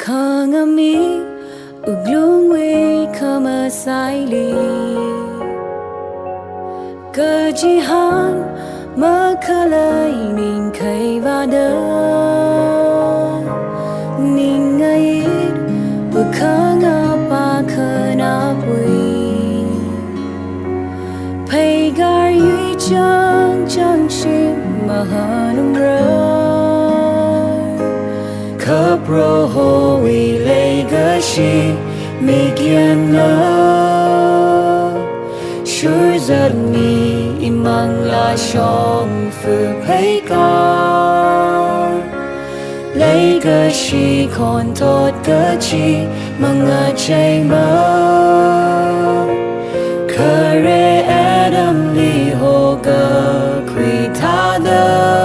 Khangami uglungwe kama saili Kejihan makalai ning kai vada Ning ngait bukhanga pa khana pui Paigar yui chang chang shim mahanung ra Kapro ho we legacy Migyan na Sure giật mi im mang la trong phư thấy ca Legacy còn tốt cơ chi Mang ngà chạy mơ Kare Adam li ho cơ Quy tha đơ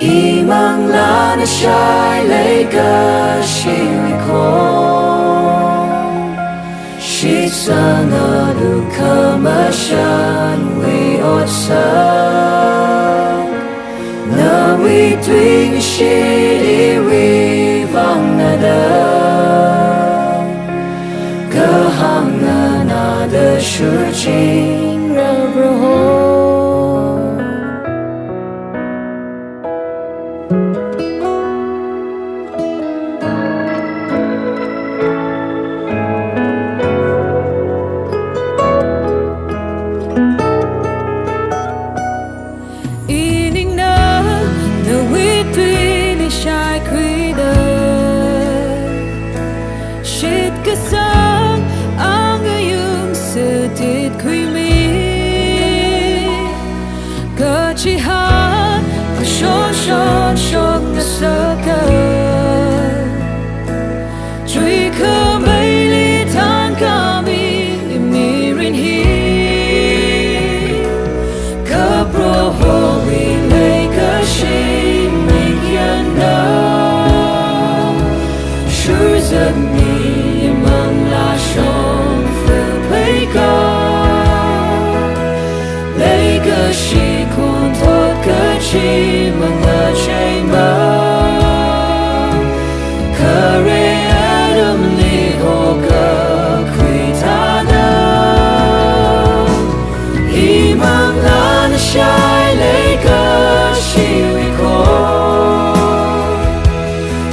Imang la na shai legacy we call She sang a lukama shan we otsa Na we twing shiri we vang na da Kahang na da sure ching ra bro Kasang ang iyong sedit kuimi Kajihan Pasyon na sakat Tuy kamailitan kami imirin Kaproho ilay kasi Migyan na Sure giật mi Legacy còn tốt cơ chi mà ngờ chạy mơ Kare Adam li ho cơ quy tha đơ Imang la na shai legacy we call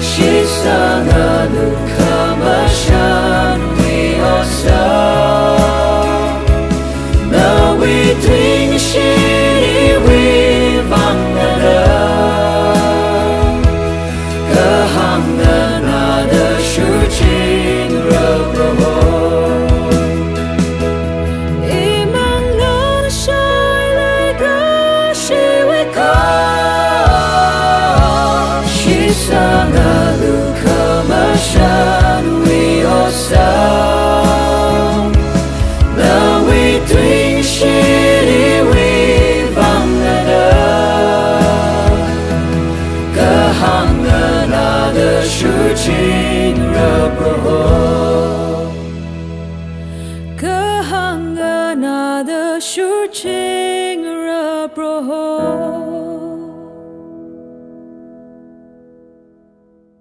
She sang a lukama shan we also Now we drink shiri we vang na da Kahang na da sure ching ra bro Imang la na shai legacy we call She sang a lukama shan we also Now we drink shiri we vang na da Kahang na da sure ching